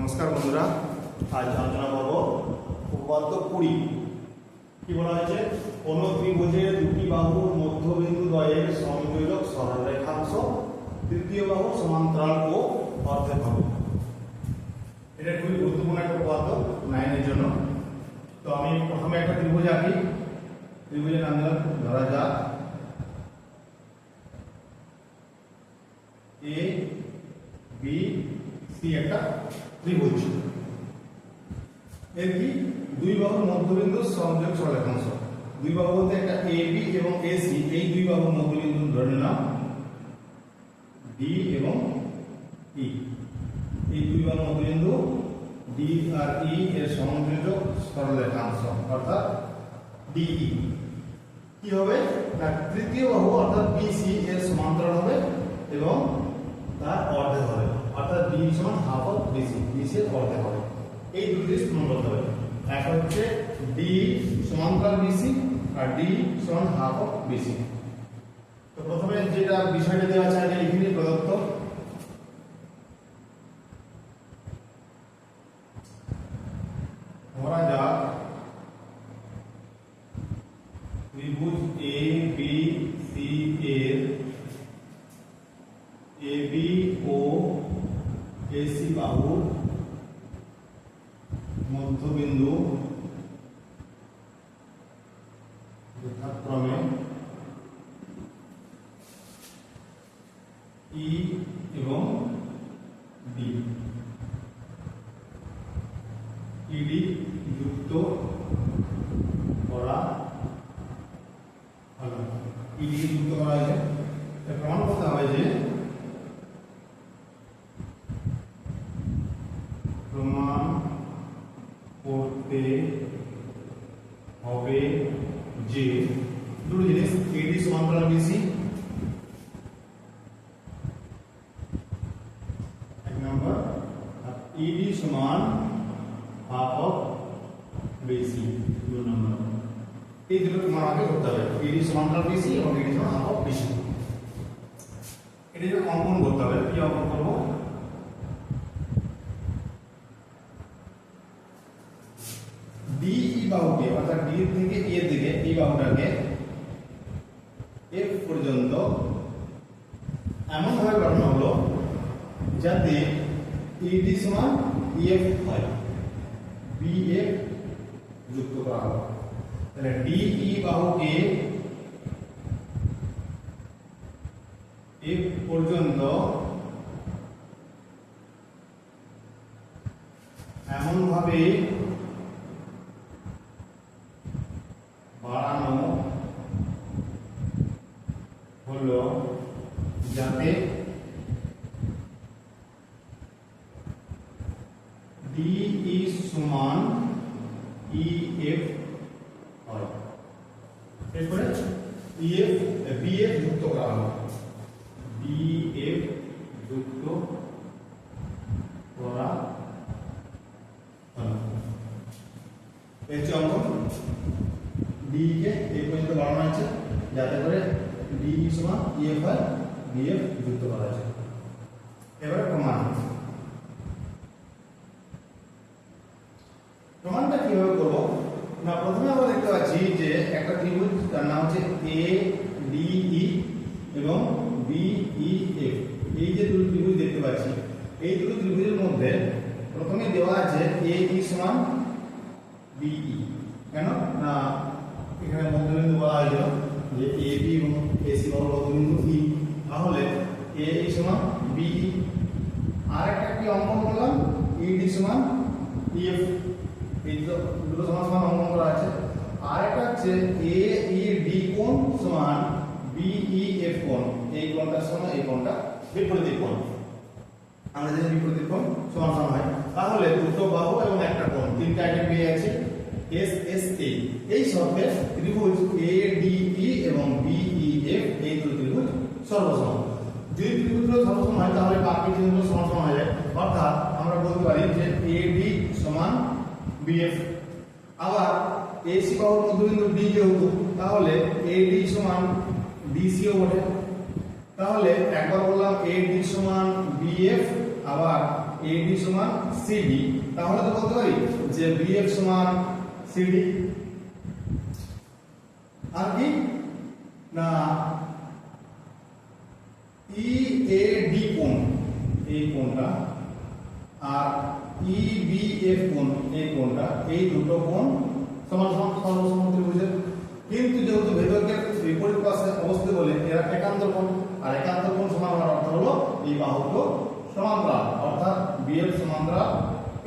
নমস্কার বন্ধুরা, আজ আলোচনা করব উপপাদ্য 20। কি বলা হয়েছে? কোন ত্রিভুজের দুটি বাহুর মধ্যবিন্দু দ্বয়ের সংযোজক সরলরেখাংশ তৃতীয় বাহুর সমান্তরাল ও অর্ধেক হবে। এটা খুবই গুরুত্বপূর্ণ একটা উপপাদ্য 9 এর জন্য। তো আমি প্রথমে একটা ত্রিভুজ আঁকি। ত্রিভুজের নাম দিলাম, ধরা যাক এ বি সি একটা ত্রিভুজ। এর কি দুই বাহুর মধ্যবিন্দু সংযোগ সরলরেখাংশ। দুই বাহু বলতে একটা এ বি এবং এ সি, এই দুই বাহুর মধ্যবিন্দু ধরে নিলাম ডি এবং ই। এই দুই বাহুর মধ্যবিন্দু ডি আর ই এর সংযোজক সরলরেখাংশ অর্থাৎ ডিই কি হবে না, তৃতীয় বাহু অর্থাৎ বিসি এর সমান্তরাল হবে এবং তার অর্ধেক হবে, অর্থাৎ ডি সমান হাফ অফ বিসি, বিসি এর অর্ধেক হবে। এই দুটি সমান করতে হবে। একটা হচ্ছে ডি সমান্তরাল বিসি আর ডি সমান হাফ অফ বিসি। তো প্রথমে যেটা বিষয়টা দেওয়া আছে আগে লিখে নিই। প্রদত্ত ধরা যাক ত্রিভুজ এ বি সি এর এ বি ও এসি বাহুর মধ্যবিন্দু যথাক্রমে ই এবং ডি, ইডি যুক্ত করা হলো। ইডি যুক্ত করা হয়েছে। প্রমাণ করতে হবে যে প্রমাণ করতে হবে যে দুটো জিনিস, এডি সমান্তরাল বিসি, এক নম্বর, আর ইডি সমান হাফ অফ বিসি, দুই নম্বর। এই দুটো প্রমাণ আগে করতে হবে, ইডি সমান্তরাল বিসি এবং ইডি সমান হাফ অফ বিসি। এটা যে অঙ্কন করতে হবে, কি অঙ্কন করবো? ডিই বাহুকে অর্থাৎ ডি থেকে এ দিকে এই বাহুটাকে এফ পর্যন্ত এমন ভাবে বাড়ানো হলো যাতে ইডি সমান ইএফ হয়, বিএফ যুক্ত করা হলো। তাহলে ডিই বাহুকে এফ পর্যন্ত এমন ভাবে বাড়ানো হলো যাতে ডিই সমান ইএফ হয়। এরপরে ইএফ বিএফ যুক্ত করা হলো, বিএফ যুক্ত করা হলো। এই যে অঙ্কন ডি কে এই পর্যন্ত বাড়ানো আছে যাতে করে ডিই সমান ইএফ হয়, বিএফ যুক্ত করা আছে। এবারে প্রমাণটা কিভাবে করবো না, প্রথমে আমরা দেখতে পাচ্ছি যে একটা ত্রিভুজ, তার নাম হচ্ছে এ ডিই এবং বিইএফ। এই যে দুটো ত্রিভুজ দেখতে পাচ্ছি, এই দুটো ত্রিভুজের মধ্যে প্রথমে দেওয়া আছে এ সমান বিই। কেন না, এখানে মধ্যবিন্দু বলা হয়েছিল যে এ বি এবং এসি বাহুর মধ্যবিন্দু ই, তাহলে এ সমান বিই। আর একটা কি অঙ্কন করলাম, ইডি সমান ইএফ। এই দুটো সমান সমান অঙ্কন করা আছে। আর একটা হচ্ছে এ ই ডি কোণ সমান বিইএফ কোণ, এই কোণটার সমান এই কোণটা বিপরীত কোণ। আমরা জানি বিপরীত কোণ সমান সমান হয়। তাহলে দুটো বাহু এবং একটা কোণ, তিনটা আইটেম পেয়ে আছে। এস এস এ এই শর্তে ত্রিভুজ এ ডিই এবং বিইএফ এই দুটো ত্রিভুজ সর্বসম। যদি ত্রিভুজগুলো সর্বসম হয় তাহলে বাকি ত্রিভুজগুলো সমান সমান হয়ে যায়। অর্থাৎ আমরা বলতে পারি যে এডি সমান বিএফ। আবার এসি বাহুর মধ্যবিন্দু ডি যেহেতু, তাহলে এডি সমান ডিসিও বটে। তাহলে একবার বললাম এডি সমান বিএফ আবার এডি সমান সিডি, তাহলে তো বলতে পারি যে বিএফ সমান সিডি। আর কি না ইএডি কোণ, এই কোণটা, আর ইবিএফ কোণ, এই কোণটা, এই দুটো কোণ সমান সমান সর্বসম্মত ত্রিভুজের। কিন্তু যেহেতু ভেদকের বিপরীত পাশে অবস্থিত বলে এরা একান্তর কোণ, আর একান্তর কোণ সমান হওয়ার অর্থ হলো এই বাহুগুলো সমান্তরাল, অর্থাৎ বিএফ সমান্তরাল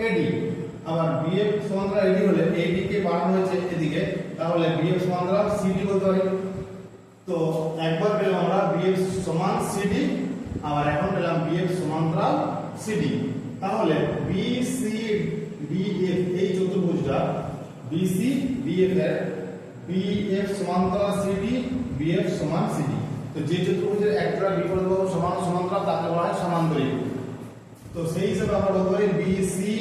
এডি। আবার বিএফ সমান্তরাল এডি হলে এডি কে বাড়ানো হয়েছে এদিকে, তাহলে বিএফ সমান্তরাল সিডি বলতে পারি। তো একবার পেলাম আমরা বিএফ সমান সিডি, আবার এখন পেলাম বিএফ সমান্তরাল সিডি। তাহলে বিসি ডিএফ এই চতুর্ভুজটা বিসি ডিএফ এর বিএফ সমান্তরাল সিডি, বিএফ সমান সিডি। তো যে চতুর্ভুজের একটা বিপরীত বাহু সমান সমান্তরাল তাকে বলা হয় সমান্তরিক। তো সেই হিসেবে আমরা বলতে পারি বিসি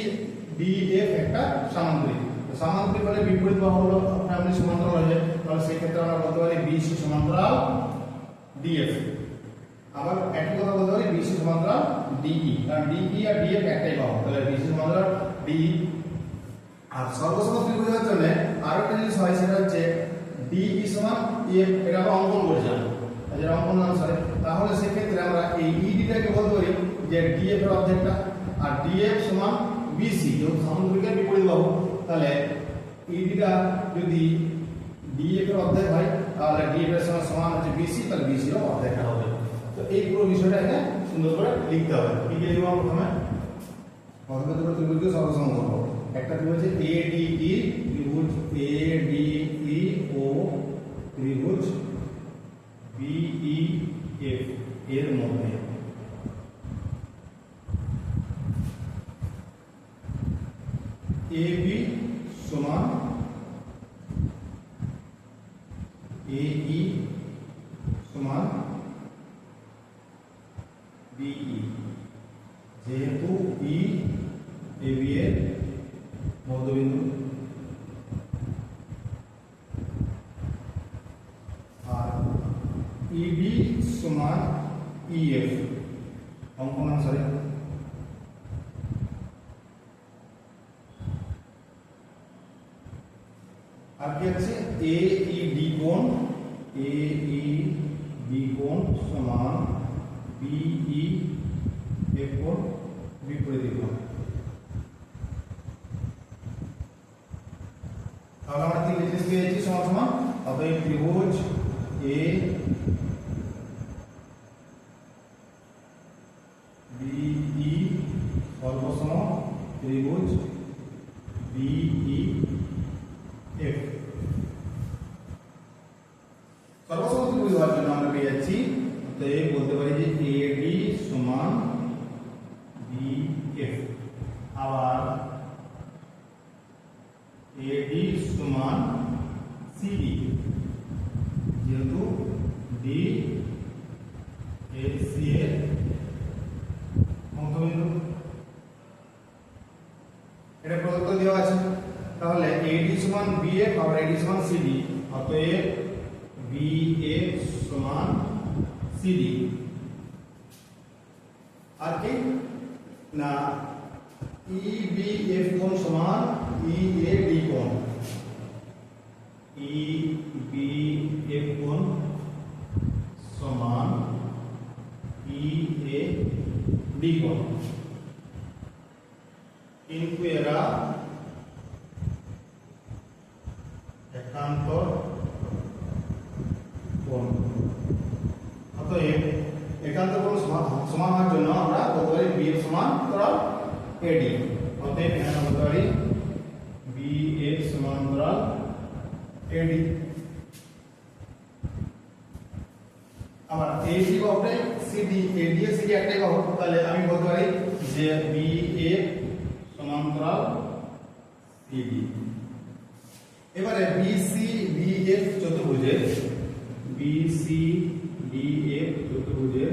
ডিএফ একটা সামান্তরিক। তো সামান্তরিক হলে বিপরীত বাহু হলো ফ্যামিলি সমান্তরাল হয়ে যায়, তাহলে সেই ক্ষেত্রে আমরা বলতে পারি বিসি সমান্তরাল ডিএফ। আবার একই কথা বলতে পারি বিসি সমান্তরাল ডিই, কারণ ডিই আর ডিএফ একটাই বাহু, তাহলে বিসি সমান্তরাল ডিই। আর সর্বসম ত্রিভুজের জন্য আরো একটা জিনিস হয়, সেটা হচ্ছে ডিই সমান এফ, এটা আমরা অঙ্কন করেছিলাম যে অঙ্কন অনুসারে। তাহলে সেই ক্ষেত্রে আমরা এই ইডিটাকে বলতে পারি যে ডিএফ এর অর্ধেকটা, আর ডিএফ সমান বিসি, যেহেতু সামান্তরিকের বিপরীত বাহু, তাহলে ইডিটা যদি ডিএফ এর অর্ধেক হয় তাহলে ডিএফ এর সমান সমান হচ্ছে বিসি, তাহলে বিসি এর অর্ধেকটা হবে। তো এই পুরো বিষয়টা এখানে সুন্দর করে লিখতে হবে। কি কি লিখব প্রথমে? প্রথমে দুটো ত্রিভুজকে সর্বসম করব। একটা ত্রিভুজ এডিই, ত্রিভুজ এডিই ও ত্রিভুজ বিইএফ এর মধ্যে এবি সমান এই সমান বিই, যেহেতু ই এবি এর মধ্যবিন্দু, আর ইডি সমান ইএফ অঙ্কন অনুসারে। আর কি আছে এইডি কোণ, এইডি কোণ সমান বিইএফ কোণ বিপরীত কোণ। তাহলে আমরা তিনটে জিনিস পেয়েছি সমান সমান। অতএব ত্রিভুজ এ বিই সর্বসম ত্রিভুজ বিইএফ। সর্বসম ত্রিভুজ হওয়ার জন্য আমরা পেয়ে যাচ্ছি, অতএব বলতে পারি যে এডি সমান বিএফ। আবার এডি সমান সিডি, যেহেতু ডি এসি এর মধ্যবিন্দু। এটা প্রদত্ত দেওয়া আছে, তাহলে এডি সমান বিএফ আর এডি সমান সিডি, অতএব বিএফ সমান সিডি। আর কি না ইবিএফ কোণ সমান ইএডি কোণ, ইবিএফ কোণ সমান ইএডি কোণ। কিন্তু এরা একান্তর কোণ, অতএব একান্তর কোণ সমান হওয়ার জন্য আমরা বলতে পারি বিএফ সমান্তরাল এডি। অতএব এখানে বলতে পারি বিএফ সমান্তরাল এডি। আবার এডি বাহুটা সিডি, এডি এর সিডি একটাই বাহু, তাহলে আমি বলতে পারি যে বিএফ সমান্তরাল সিডি। এবারে বিসি ডিএফ চতুর্ভুজের বিসি ডিএফ চতুর্ভুজের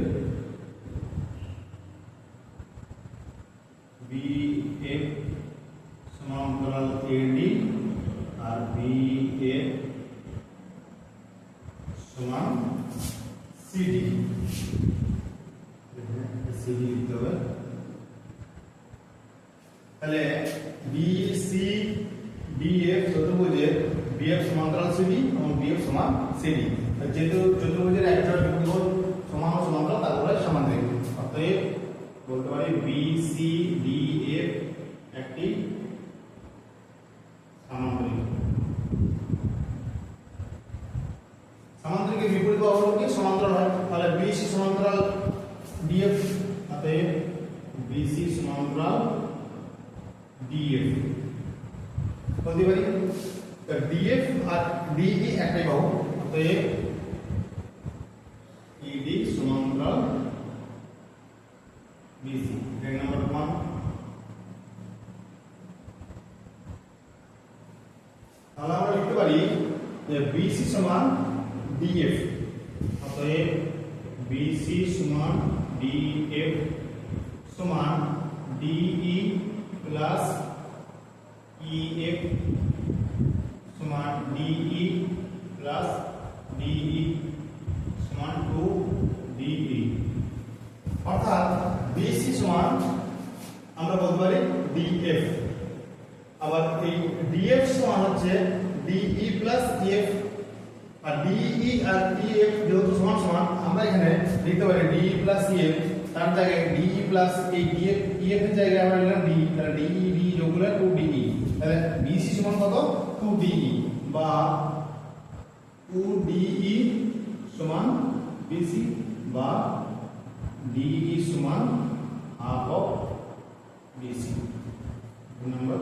বিএফ সমান্তরাল এডি আর বিএফ সমান সিডি। সিডি লিখতে হবে। তাহলে বিসি ডিএফ চতুর্ভুজের বিএফ সমান্তরাল সিডি এবং বিএফ সমান সিডি। যেহেতু চতুর্ভুজের একটা বিন্দু সমান ও সমান্তরাল তার বলা হয় সামান্তরিক। অতএব বলতে পারি বিসি ডিএফ একটি সামান্তরিক। সামান্তরিকের বিপরীত বাহু কি সমান্তরাল হয়, তাহলে বিসি সমান্তরাল ডিএফ, অতএব বিসি সমান্তরাল ডিএফ বলতে পারি। ডিএফ আর ডিই একটাই বাহু, অতএব ইডি সমান্তরাল বিসি। নাম্বার 1। তাহলে আমরা লিখতে পারি যে বিসি সমান ডিএফ, অতএব বিসি সমান ডিএফ সমান ডিই প্লাস ইএফ সমান ডিই প্লাস ডিই সমান 2 ডিই। অর্থাৎ বিসি সমান আমরা বলতে পারি ডিএফ, আবার এই ডিএফ সমান হচ্ছে ডিই প্লাস ইএফ। আর ডিই আর ইএফ যেহেতু সমান সমান, আমরা এখানে লিখতে পারি ডিই প্লাস ইএফ, তার জায়গায় ডিই প্লাস এই ডিএফ ইএফ এর জায়গায় আমরা লিখলাম ডি, তাহলে ডিই ডি যোগ করলে 2 ডিই। তাহলে বিসি সমান কত? 2 ডিই, বা 2 ডিই সমান বিসি, বা ডিই সমান হাফ অফ বিসি। 2 নম্বর